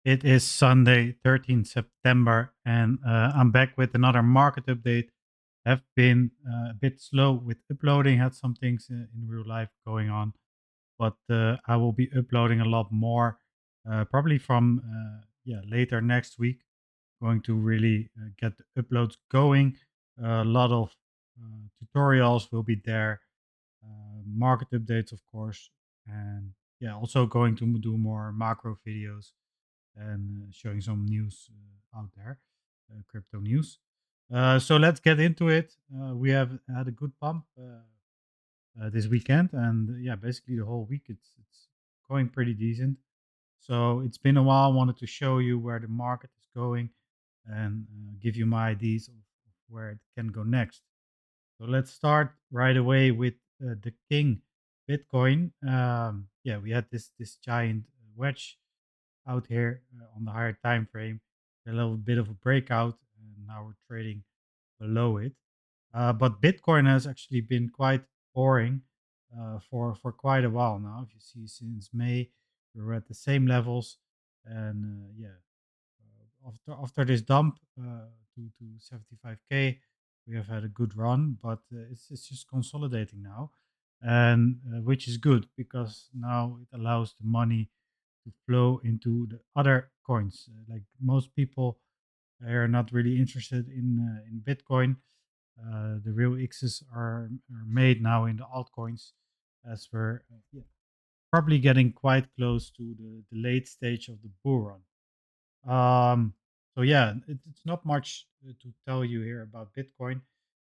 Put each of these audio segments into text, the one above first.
It is Sunday, 13th September, and I'm back with another market update. Have been a bit slow with uploading, had some things in real life going on, but I will be uploading a lot more, probably from later next week. Going to really get the uploads going. A lot of tutorials will be there, market updates, of course, and yeah, also going to do more macro videos and showing some news out there, crypto news. So let's get into it. We have had a good pump this weekend, and yeah, basically the whole week it's going pretty decent. So it's been a while. I wanted to show you where the market is going and give you my ideas of where it can go next. So let's start right away with the king, Bitcoin. Yeah, we had this giant wedge out here on the higher time frame, a little bit of a breakout, and now we're trading below it. But Bitcoin has actually been quite boring for quite a while now. If you see, since May, we're at the same levels, and after this dump to 75k, we have had a good run, but it's just consolidating now, and which is good because now it allows the money to flow into the other coins. Like most people are not really interested in Bitcoin. The real X's are made now in the altcoins, as we're probably getting quite close to the late stage of the bull run. So yeah, it's not much to tell you here about Bitcoin.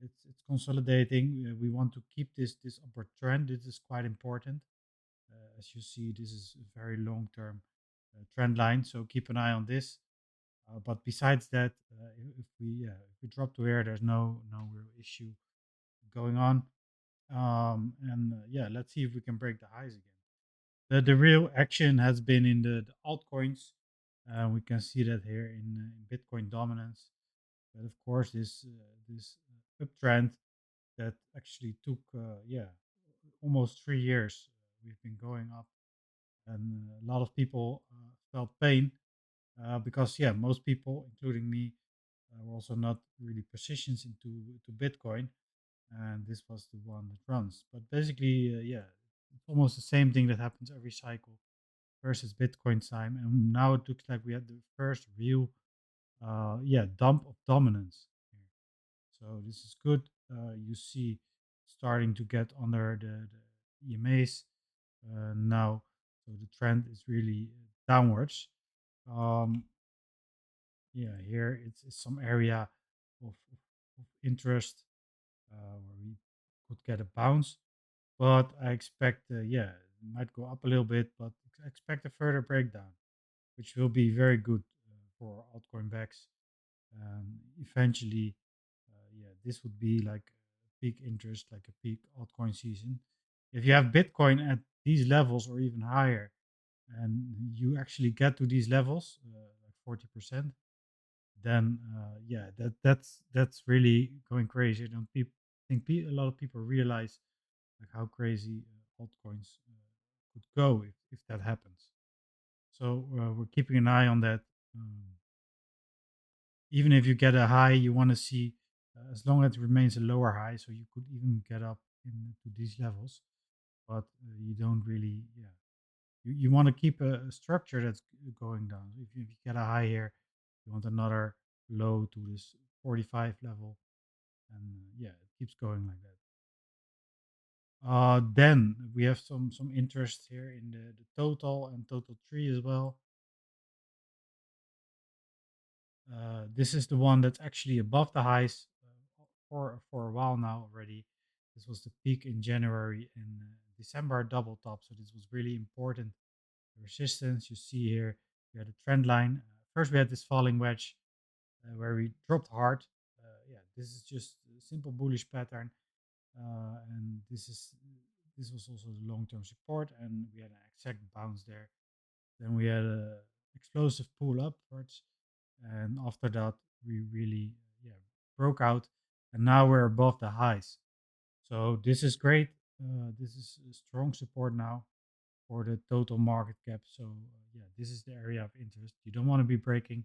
It's consolidating. We want to keep this upward trend. This is quite important. As you see, this is a very long term trend line. So keep an eye on this. But besides that, if we drop to here, there's no real issue going on. And yeah, let's see if we can break the highs again. The real action has been in the altcoins. We can see that here in Bitcoin dominance. But of course, this uptrend that actually took almost 3 years. We've been going up, and a lot of people felt pain because yeah, most people, including me, were also not really positions into Bitcoin, and this was the one that runs. But basically, yeah, it's almost the same thing that happens every cycle versus Bitcoin time, and now it looks like we had the first real, dump of dominance here. So this is good. You see, starting to get under the EMAs now, so the trend is really downwards. Um, yeah, here it's some area of interest where we could get a bounce, but I expect, it might go up a little bit, but I expect a further breakdown, which will be very good for altcoin backs. Eventually, this would be like a peak interest, like a peak altcoin season. If you have Bitcoin at these levels or even higher, and you actually get to these levels, like 40%, then yeah, that's really going crazy. I don't think a lot of people realize like how crazy altcoins could go if that happens. So we're keeping an eye on that. Um, Even if you get a high, you want to see as long as it remains a lower high, so you could even get up into these levels, but you don't really, yeah. You want to keep a structure that's going down. If you get a high here, you want another low to this 45 level, and yeah, it keeps going like that. Then we have some interest here in the total and Total 3 as well. This is the one that's actually above the highs for a while now already. This was the peak in January and December double top, so this was really important. The resistance you see here, we had a trend line. First, we had this falling wedge where we dropped hard. Yeah, this is just a simple bullish pattern, and this was also the long-term support, and we had an exact bounce there. Then we had a explosive pull upwards, and after that we really broke out, and now we're above the highs. So this is great. This is a strong support now. for the total market cap. So yeah, this is the area of interest. You don't want to be breaking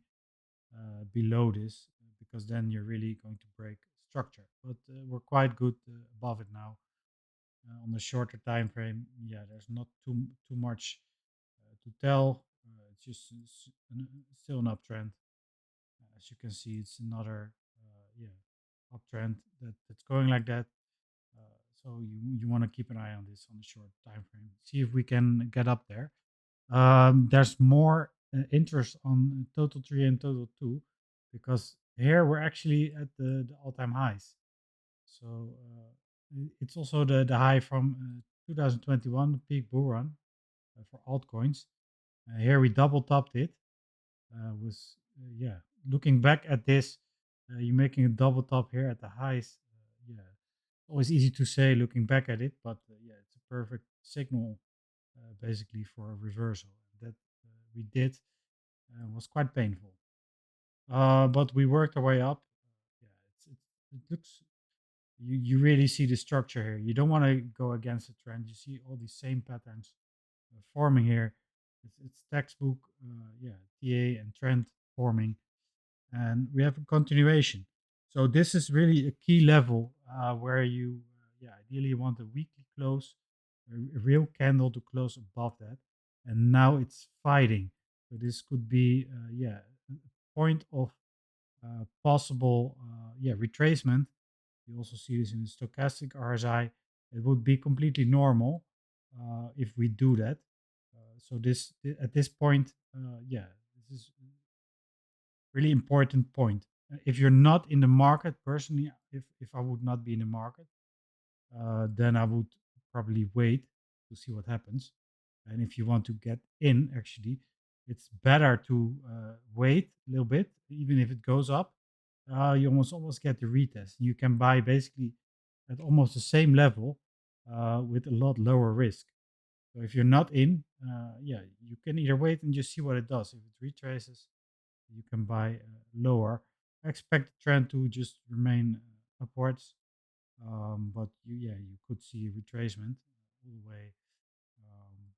below this because then you're really going to break structure. But we're quite good above it now. On the shorter time frame, yeah, there's not too much to tell. It's just still an uptrend. As you can see, it's another yeah uptrend that's going like that. So you want to keep an eye on this on the short time frame. See if we can get up there. There's more interest on Total 3 and Total 2 because here we're actually at the all-time highs. So it's also the high from 2021, the peak bull run for altcoins. Here we double topped it. Was yeah. Looking back at this, you're making a double top here at the highs. Yeah, always easy to say looking back at it, but yeah, it's a perfect signal basically for a reversal. That we did was quite painful, but we worked our way up. Yeah, it looks you really see the structure here. You don't want to go against the trend. You see all these same patterns forming here. It's textbook, yeah, TA and trend forming, and we have a continuation. So this is really a key level where you, yeah, ideally you want a weekly close, a real candle to close above that, and now it's fighting. So this could be, yeah, a point of possible, yeah, retracement. You also see this in the stochastic RSI. It would be completely normal if we do that. So at this point, yeah, this is really important point. If you're not in the market personally, if I would not be in the market, then I would probably wait to see what happens. And if you want to get in, actually, it's better to wait a little bit, even if it goes up. You almost get the retest. You can buy basically at almost the same level with a lot lower risk. So if you're not in, yeah, you can either wait and just see what it does. If it retraces, you can buy lower. I expect the trend to just remain upwards, but yeah, you could see retracement all the way. Um,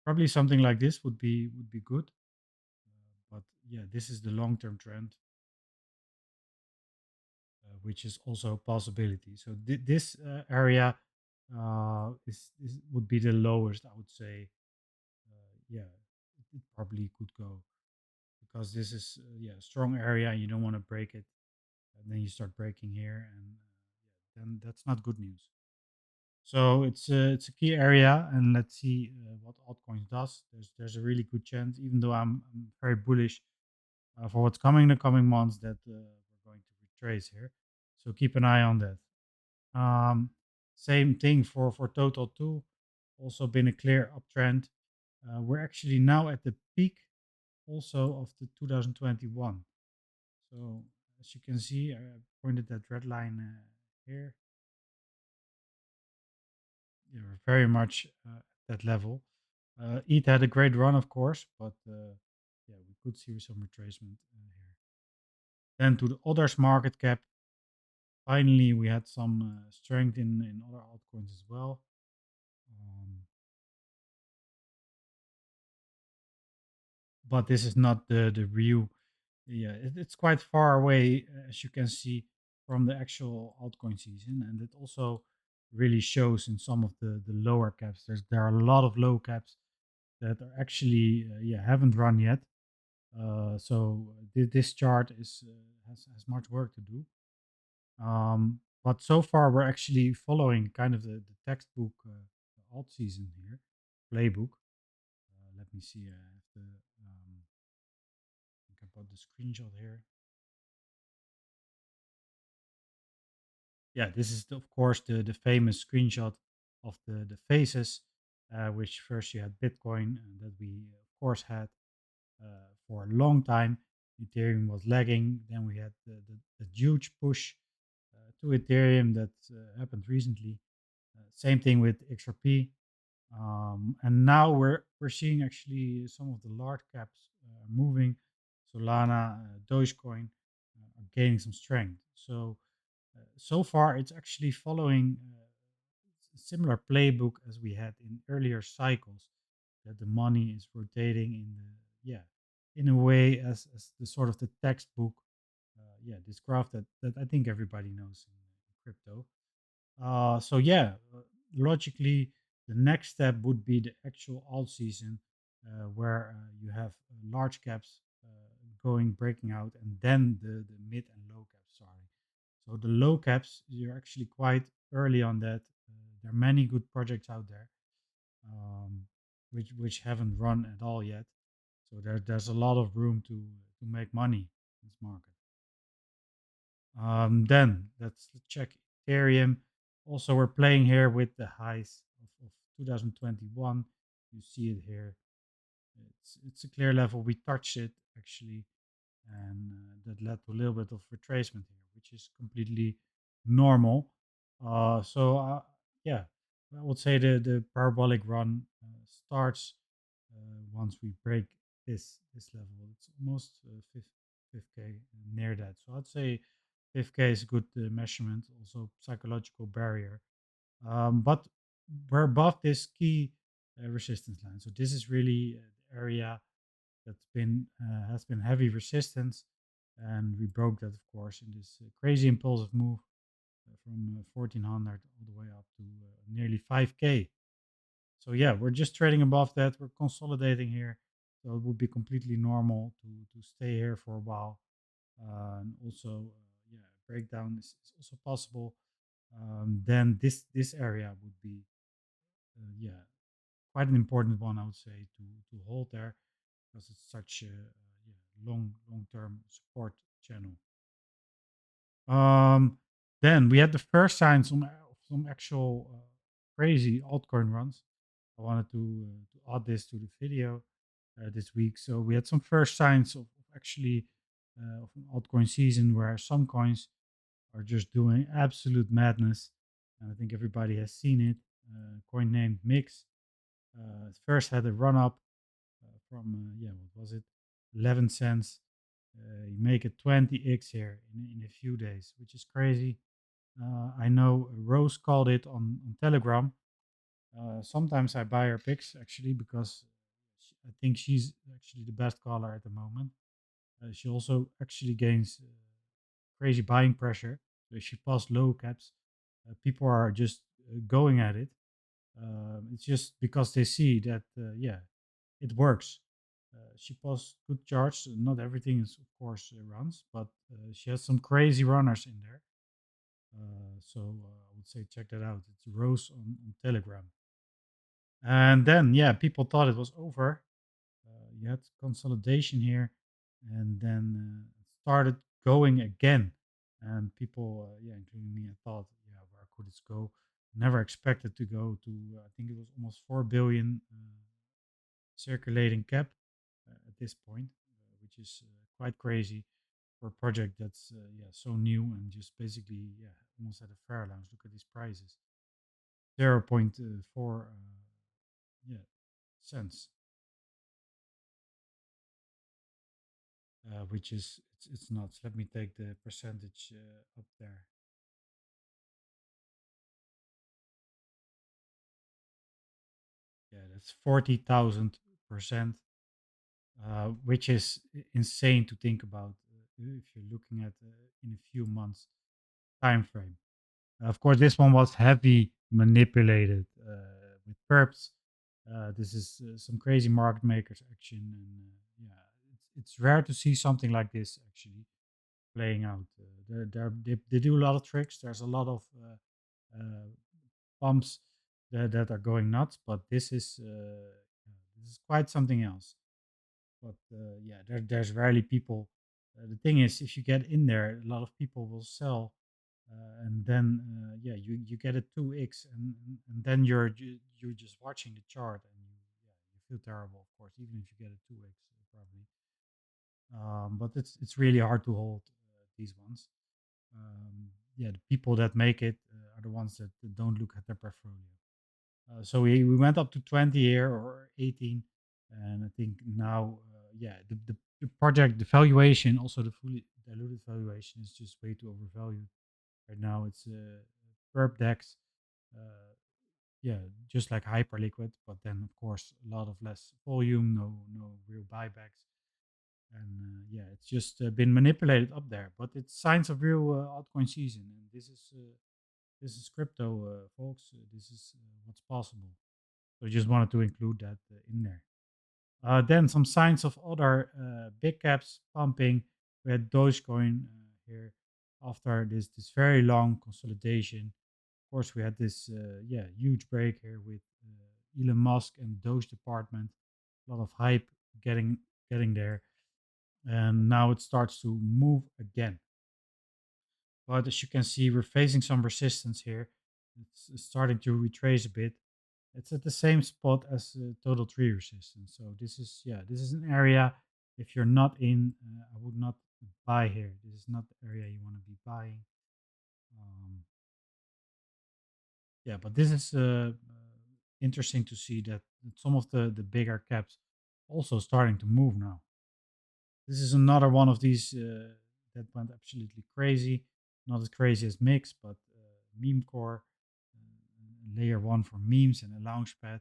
Probably something like this would be good, but yeah, this is the long term trend, which is also a possibility. So this area is would be the lowest, I would say. Yeah, it probably could go because this is yeah a strong area. And you don't want to break it, and then you start breaking here, and yeah, then that's not good news. So it's a key area, and let's see what altcoins does. There's a really good chance, even though I'm very bullish for what's coming in the coming months, that we're going to retrace here. So keep an eye on that. Um, Same thing for Total 2, also been a clear uptrend. We're actually now at the peak also of the 2021. So as you can see, I pointed that red line here. Yeah, we're very much at that level. ETH had a great run, of course, but yeah, we could see some retracement here. Then to the others market cap. Finally, we had some strength in other altcoins as well. Um, but this is not the real. Yeah, it's quite far away, as you can see, from the actual altcoin season, and it also really shows in some of the lower caps. There are a lot of low caps that are actually yeah haven't run yet. So this chart has much work to do. But so far we're actually following kind of the textbook alt season here, playbook. Let me see. I have the I think I put the screenshot here. Yeah, this is of course the famous screenshot of the phases, which first you had Bitcoin that we of course had for a long time. Ethereum was lagging. Then we had the huge push to Ethereum that happened recently. Same thing with XRP. And now we're seeing actually some of the large caps moving. Solana, Dogecoin are gaining some strength. So so far it's actually following a similar playbook as we had in earlier cycles. that the money is rotating in the, yeah, in a way as the sort of the textbook, yeah, this graph that I think everybody knows in crypto. So yeah, logically, the next step would be the actual alt season, where you have large caps going breaking out, and then the mid and low caps starting. So the low caps, you're actually quite early on that. There are many good projects out there, um, which haven't run at all yet. So there's a lot of room to make money in this market. Then let's check Ethereum. Also, we're playing here with the highs of 2021. You see it here. It's a clear level. We touched it actually, and that led to a little bit of retracement here, which is completely normal. So yeah, I would say the parabolic run starts once we break this level. It's almost fifth k near that. So I'd say 5K is a good measurement, also psychological barrier. But we're above this key resistance line. So this is really the area that's been has been heavy resistance, and we broke that, of course, in this crazy impulsive move from 1400 all the way up to nearly 5K. So yeah, we're just trading above that. We're consolidating here, so it would be completely normal to stay here for a while. And also, yeah, breakdown is also possible. Then this area would be yeah, quite an important one, I would say, to hold there, because it's such a yeah, long term support channel. Um, then we had the first signs of some actual crazy altcoin runs. I wanted to add this to the video this week. So we had some first signs of actually of an altcoin season where some coins are just doing absolute madness. And I think everybody has seen it. Coin named Mix first had a run up from yeah, what was it, 11 cents. You make it 20x here in a few days, which is crazy. I know Rose called it on Telegram. Sometimes I buy her picks actually because I think she's actually the best caller at the moment. She also actually gains crazy buying pressure. So she passed low caps. People are just going at it. It's just because they see that, yeah, it works. She posts good charts. Not everything is, of course, runs, but she has some crazy runners in there. So I would say check that out. It's Rose on Telegram. And then, yeah, people thought it was over. You had consolidation here, and then it started going again. And people, yeah, including me, I thought, yeah, where could it go? Never expected to go to, I think it was almost 4 billion circulating cap at this point, which is quite crazy for a project that's yeah, so new and just basically, yeah, almost at a fair lounge. Look at these prices, 0.4 yeah, cents, which is it's nuts. Let me take the percentage up there. Yeah, that's 40,000%, which is insane to think about if you're looking at in a few months time frame. Of course, this one was heavy manipulated with perps. This is some crazy market makers action, and yeah, it's rare to see something like this actually playing out. They do a lot of tricks. There's a lot of pumps that are going nuts, but this is quite something else. But yeah, there's rarely people. The thing is, if you get in there, a lot of people will sell, and then yeah, you get a 2x, and then you're just watching the chart, and you feel terrible, of course, even if you get a 2x probably. But it's really hard to hold these ones. Yeah, the people that make it are the ones that don't look at their portfolio. So we went up to 20 here or 18, and I think now, yeah, the project, the valuation, also the fully diluted valuation is just way too overvalued right now. It's perp dex. Uh, yeah, just like hyperliquid, but then of course a lot of less volume, no real buybacks, and yeah, it's just been manipulated up there. But it's signs of real altcoin season, and this is crypto, folks. This is what's possible. So I just wanted to include that in there. Then some signs of other big caps pumping. We had Dogecoin here after this very long consolidation. Of course, we had this yeah, huge break here with Elon Musk and Doge department. A lot of hype getting getting there, and now it starts to move again. But as you can see, we're facing some resistance here. It's starting to retrace a bit. It's at the same spot as Total 3 resistance. So this is, yeah, this is an area. If you're not in, I would not buy here. This is not the area you want to be buying. Um, yeah, but this is interesting to see that some of the bigger caps also starting to move now. This is another one of these that went absolutely crazy. Not as crazy as Mix, but Meme Core, layer one for memes and a launchpad.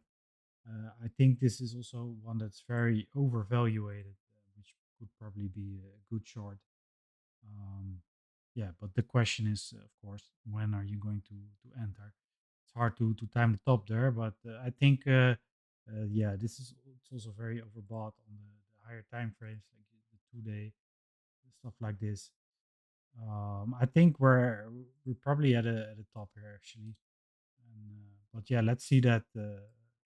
I think this is also one that's very overvaluated, which could probably be a good short. Um, yeah, but the question is, of course, when are you going to enter? It's hard to time the top there, but I think yeah, this is it's also very overbought on the higher time frames, like the 2 day stuff like this. I think we're probably at a top here actually. And, but yeah, let's see that.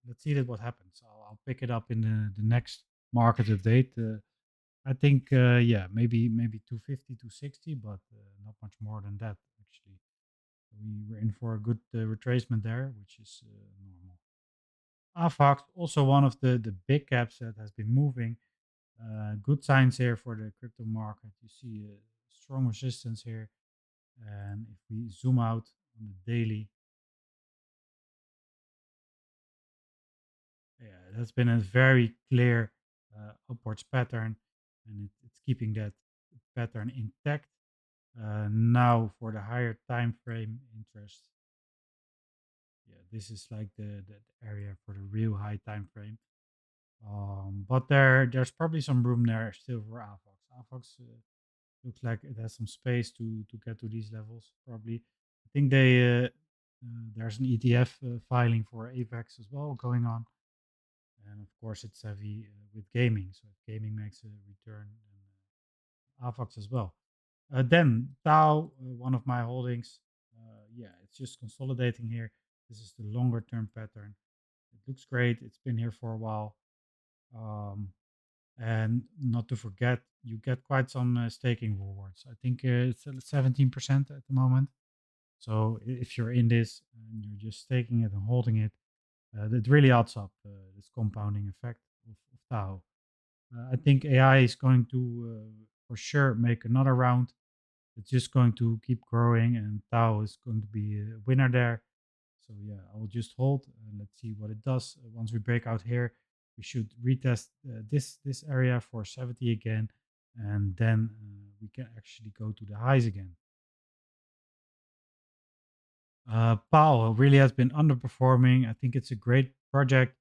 Let's see that what happens. I'll pick it up in the next market update. I think yeah, maybe 250, 260, but not much more than that actually. We were in for a good retracement there, which is normal. AVAX, also one of the big caps that has been moving. Good signs here for the crypto market. You see a strong resistance here, and if we zoom out on the daily, yeah, that's been a very clear upwards pattern, and it's keeping that pattern intact. Now for the higher time frame interest, yeah, this is like the area for the real high time frame. But there's probably some room there still for AVAX. AVAX looks like it has some space to get to these levels. Probably, I think there's an ETF filing for AVAX as well going on. And of course, it's heavy with gaming. So if gaming makes a return, then AVAX as well. Then Tau, one of my holdings. Yeah, it's just consolidating here. This is the longer term pattern. It looks great. It's been here for a while. Um, and not to forget, you get quite some staking rewards. I think it's at 17% at the moment. So if you're in this and you're just staking it and holding it, it really adds up this compounding effect of Tau. I think AI is going to for sure make another round. It's just going to keep growing, and Tau is going to be a winner there. So yeah, I will just hold. Let's see what it does. Once we break out here, we should retest this area for 70 again, and then we can actually go to the highs again. Powell really has been underperforming. I think it's a great project.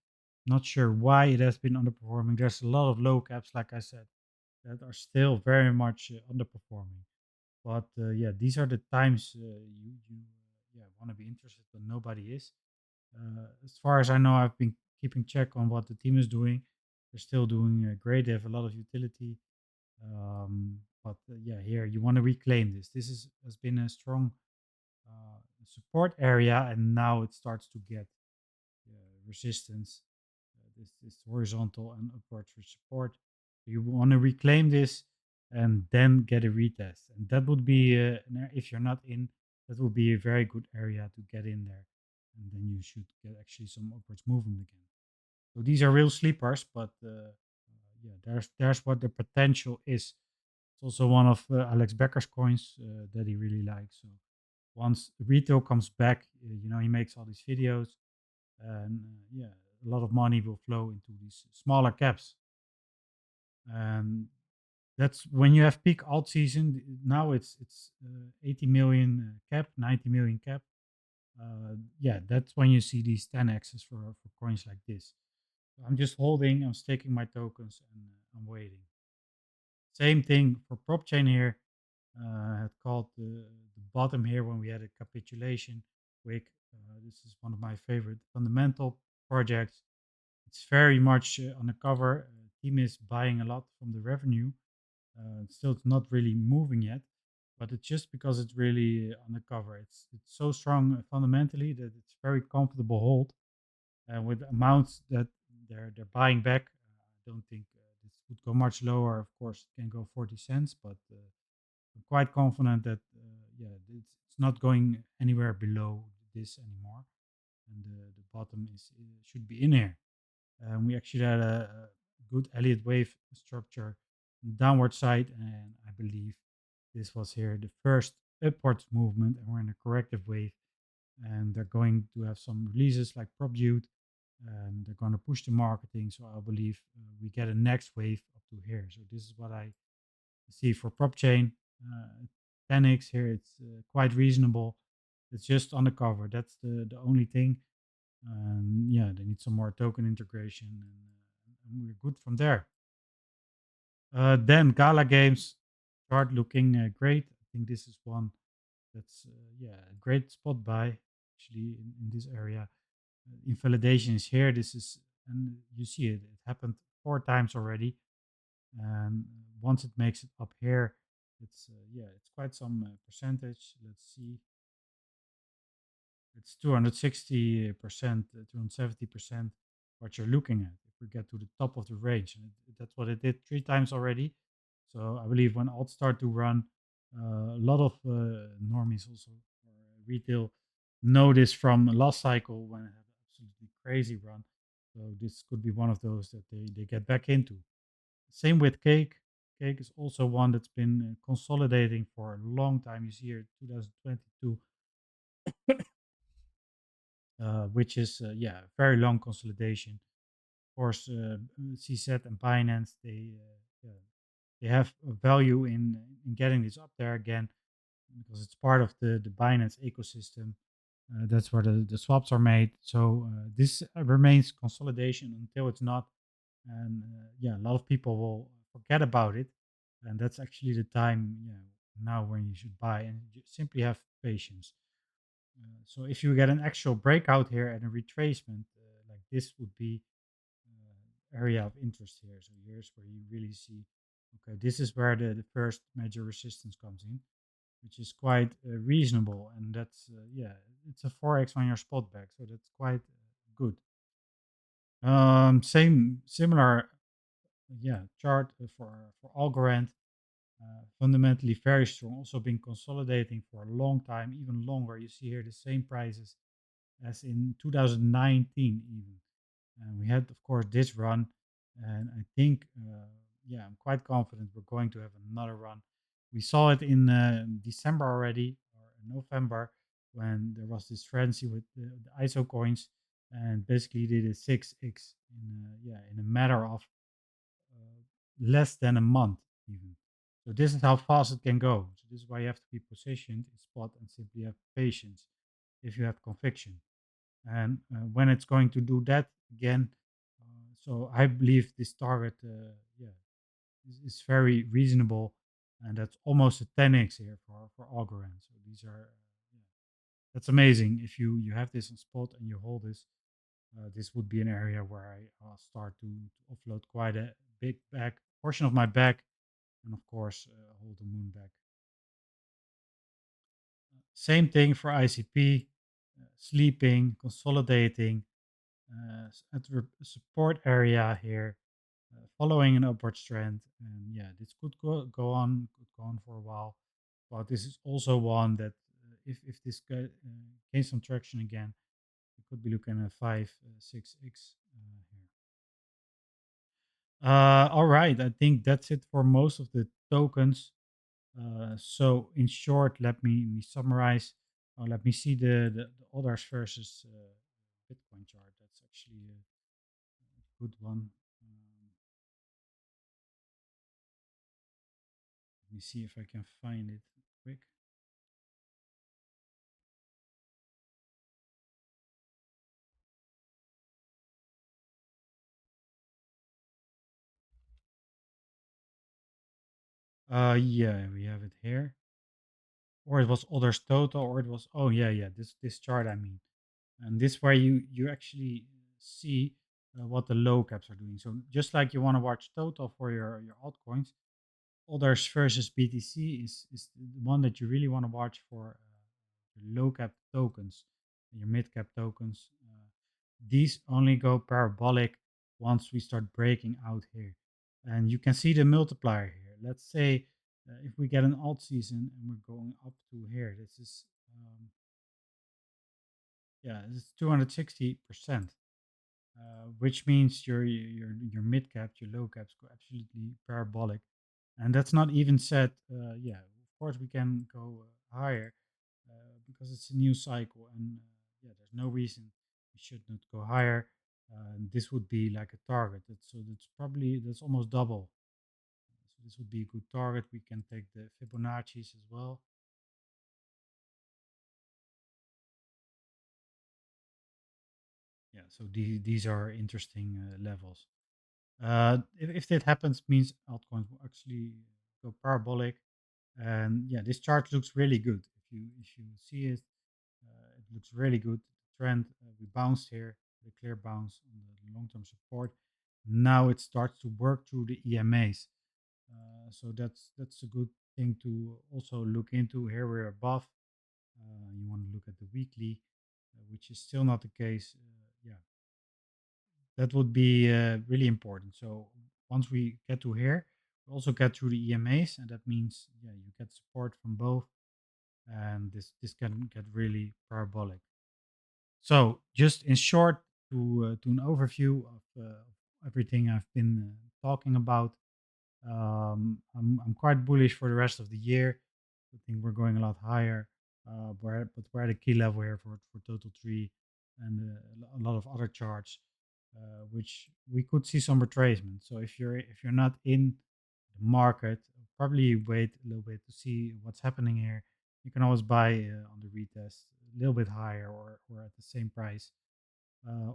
Not sure why it has been underperforming. There's a lot of low caps, like I said, that are still very much underperforming. But yeah, these are the times you yeah, want to be interested, but nobody is. As far as I know, I've been keeping check on what the team is doing. They're still doing great. They have a lot of utility. But yeah, here you want to reclaim this. This has been a strong support area, and now it starts to get resistance. This horizontal and upward support. You want to reclaim this and then get a retest, and that would be if you're not in, that would be a very good area to get in there, and then you should get actually some upwards movement again. So these are real sleepers, but yeah, there's what the potential is. It's also one of Alex Becker's coins that he really likes. So once retail comes back, you know, he makes all these videos, and yeah, a lot of money will flow into these smaller caps, and that's when you have peak alt season. Now it's 80 million cap, 90 million cap. Yeah, that's when you see these 10x's for coins like this. I'm just holding, I'm staking my tokens, and I'm waiting. Same thing for prop chain here. Had called the bottom here when we had a capitulation wick. This is one of my favorite fundamental projects. It's very much on the cover. Team is buying a lot from the revenue. Still, it's not really moving yet, but it's just because it's really on the cover. It's so strong fundamentally that it's very comfortable hold, and with the amounts that they're buying back, I don't think this would go much lower. Of course, it can go 40 cents, but I'm quite confident that yeah, it's not going anywhere below this anymore, and the bottom is should be in here. We actually had a good Elliott wave structure on the downward side, and I believe this was here the first upwards movement, and we're in a corrective wave, and they're going to have some releases like PropDute, and they're going to push the marketing. So I believe we get a next wave up to here. So this is what I see for prop chain. 10x here, it's quite reasonable. It's just on the cover. That's the only thing. And yeah, they need some more token integration, and we're good from there. Then Gala Games start looking great. I think this is one that's yeah, a great spot buy actually in this area. Invalidation is here. This is, and you see it. It happened 4 times already, and once it makes it up here, it's yeah, it's quite some percentage. Let's see, it's 260%, 270% what you're looking at. If we get to the top of the range, and that's what it did 3 times already. So I believe when alt start to run, a lot of normies also or retail know this from last cycle when it had an absolutely crazy run. So this could be one of those that they get back into. Same with cake. Cake is also one that's been consolidating for a long time. You see here 2022, which is yeah, very long consolidation. Of course, CZ and Binance yeah, they have a value in getting this up there again because it's part of the Binance ecosystem. That's where the swaps are made. So this remains consolidation until it's not, and yeah, a lot of people will forget about it, and that's actually the time, yeah, now when you should buy, and you simply have patience. So if you get an actual breakout here and a retracement, like this would be area of interest here. So here's where you really see, okay, this is where the first major resistance comes in, which is quite reasonable, and that's yeah, it's a 4x on your spot back, so that's quite good. Same similar yeah, chart for Algorand. Fundamentally very strong, also been consolidating for a long time, even longer. You see here the same prices as in 2019 even. And we had, of course, this run, and I think, yeah, I'm quite confident we're going to have another run. We saw it in December already, or November, when there was this frenzy with the ISO coins, and basically did a 6x in yeah, in a matter of less than a month even. So this is how fast it can go. So this is why you have to be positioned in spot and simply have patience if you have conviction. And when it's going to do that again, so I believe this target, yeah, is very reasonable, and that's almost a 10x here for Algorand. So these are, yeah, that's amazing. If you have this on spot and you hold this, this would be an area where I'll start to offload quite a big back portion of my back, and of course hold the moon back. Same thing for ICP, sleeping, consolidating, at the support area here, following an upward trend. And yeah, this could go on for a while. But this is also one that if this gains some traction again, we could be looking at 5, 6x here. All right, I think that's it for most of the tokens. So in short, let me summarize. Let me see the others versus Bitcoin chart. That's actually a good one. Let me see if I can find it quick. Yeah, we have it here. Or it was others total, or it was, oh yeah, yeah, this chart I mean. And this where you actually see what the low caps are doing. So just like you want to watch total for your altcoins, others versus BTC is the one that you really want to watch for your low cap tokens, your mid cap tokens. These only go parabolic once we start breaking out here, and you can see the multiplier here. Let's say if we get an alt season and we're going up to here, this is yeah, this is 260%. Which means your mid cap, your low caps go absolutely parabolic, and that's not even said. Yeah, of course we can go higher because it's a new cycle, and yeah, there's no reason we should not go higher. And this would be like a target. So that's almost double. So this would be a good target. We can take the Fibonacci's as well. Yeah, so these are interesting levels. If that happens, means altcoins will actually go parabolic. And yeah, this chart looks really good. If you see it, it looks really good. The trend we bounced here, the clear bounce on the long-term support. Now it starts to work through the EMAs. So that's a good thing to also look into. Here we're above. You want to look at the weekly, which is still not the case. Yeah, that would be really important. So once we get to here, we also get through the EMAs, and that means yeah, you get support from both, and this can get really parabolic. So just in short, to an overview of everything I've been talking about, I'm quite bullish for the rest of the year. I think we're going a lot higher. But we're at a key level here for Total 3 and a lot of other charts, which we could see some retracement. So if you're not in the market, probably wait a little bit to see what's happening here. You can always buy on the retest a little bit higher or at the same price,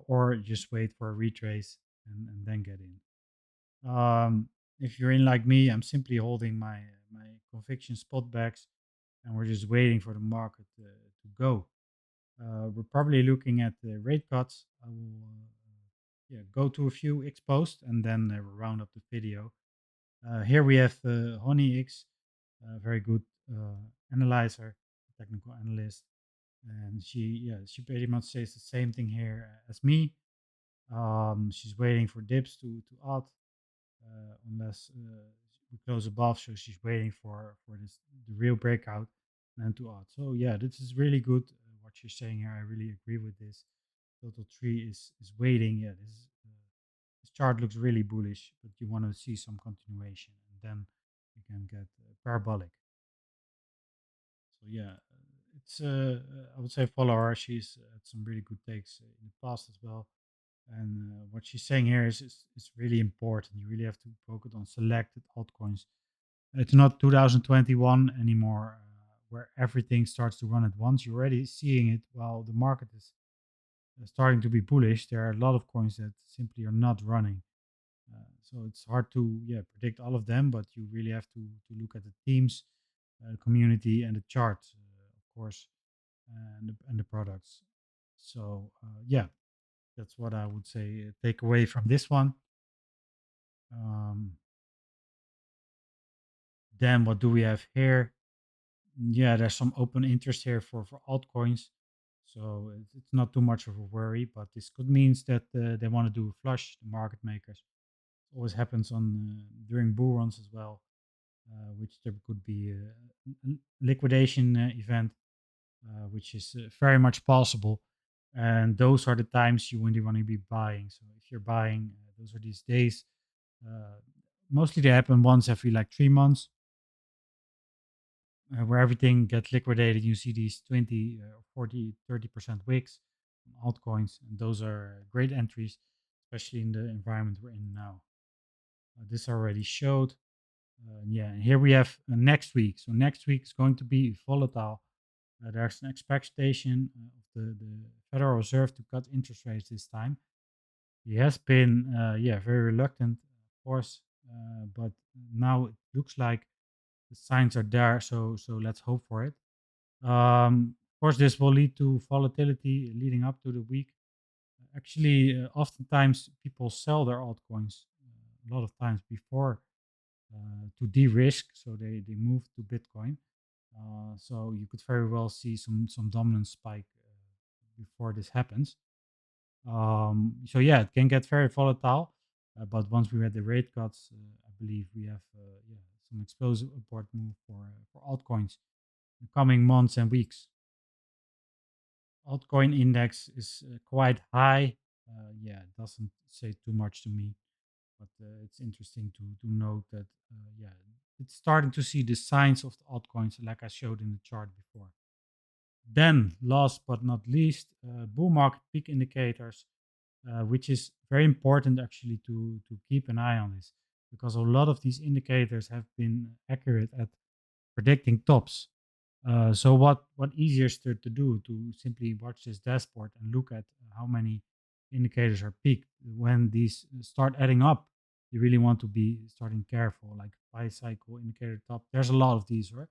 or just wait for a retrace and then get in. If you're in like me, I'm simply holding my conviction spot backs, and we're just waiting for the market to go. We're probably looking at the rate cuts. I will yeah, go to a few exposed and then we'll round up the video. Here we have Honey X, a very good analyzer, technical analyst, and she pretty much says the same thing here as me. She's waiting for dips to add unless we close above. So she's waiting for this the real breakout and then to add. So yeah, this is really good. What you're saying here, I really agree with this. Total 3 is waiting. Yeah, this chart looks really bullish, but you want to see some continuation, and then you can get parabolic. So yeah, it's I would say follow her. She's had some really good takes in the past as well. And what she's saying here is really important. You really have to focus on selected altcoins. It's not 2021 anymore, where everything starts to run at once. You're already seeing it while the market is starting to be bullish. There are a lot of coins that simply are not running. So it's hard to predict all of them, but you really have to look at the themes, community, and the chart, of course, and the products. So yeah, that's what I would say. Take away from this one. Um, then what do we have here? Yeah, there's some open interest here for altcoins, so it's not too much of a worry. But this could means that they want to do a flush. The market makers always happens on during bull runs as well, which there could be a liquidation event, which is very much possible. And those are the times you really want to be buying. So if you're buying, those are these days. Uh, Mostly they happen once every like 3 months, where everything gets liquidated. You see these 20, 40, 30% wicks on altcoins, and those are great entries, especially in the environment we're in now. This already showed. Yeah, and here we have next week. So next week is going to be volatile. There's an expectation of the Federal Reserve to cut interest rates this time. He has been, very reluctant, of course, but now it looks like the signs are there. So let's hope for it. Of course, this will lead to volatility leading up to the week. Actually, oftentimes people sell their altcoins a lot of times before to de-risk, so they move to Bitcoin. So you could very well see some dominant spike before this happens. So yeah, it can get very volatile. But once we had the rate cuts, I believe we have yeah, some explosive upward move for altcoins in the coming months and weeks. Altcoin index is quite high. Yeah, it doesn't say too much to me, but it's interesting to note that yeah, it's starting to see the signs of the altcoins, like I showed in the chart before. Then, last but not least, bull market peak indicators, which is very important actually to keep an eye on this, because a lot of these indicators have been accurate at predicting tops. So what easier is there to do to simply watch this dashboard and look at how many indicators are peaked. When these start adding up, you really want to be starting careful, like bicycle indicator top. There's a lot of these, right?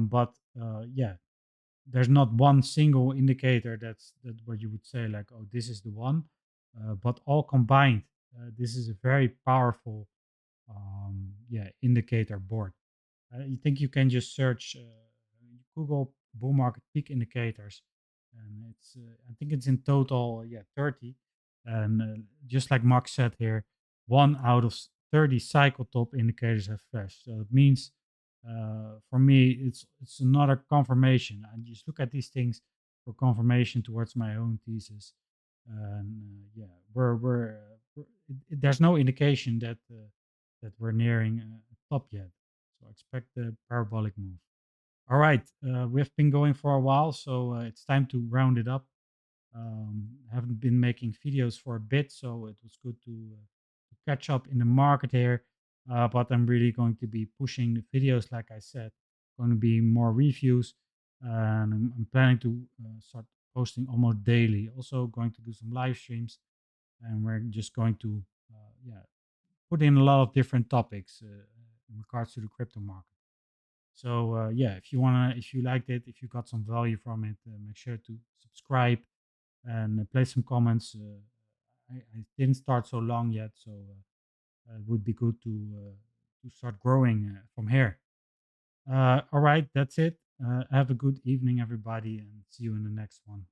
But yeah, there's not one single indicator that what you would say like, oh, this is the one. But all combined, this is a very powerful yeah, indicator board. You think you can just search Google bull market peak indicators, and it's I think it's in total yeah 30, and just like Max said here, one out of 30 cycle top indicators have flashed. So it means for me it's another confirmation. I just look at these things for confirmation towards my own thesis, and yeah, there's no indication that that we're nearing a top yet. So expect the parabolic move. All right, we've been going for a while, so it's time to round it up. Haven't been making videos for a bit, so it was good to catch up in the market here. But I'm really going to be pushing the videos, like I said, going to be more reviews, and I'm planning to start posting almost daily. Also going to do some live streams, and we're just going to yeah put in a lot of different topics in regards to the crypto market. So yeah, if you liked it, if you got some value from it, make sure to subscribe and place some comments. I didn't start so long yet, so it would be good to start growing from here. All right, that's it. Have a good evening, everybody, and see you in the next one.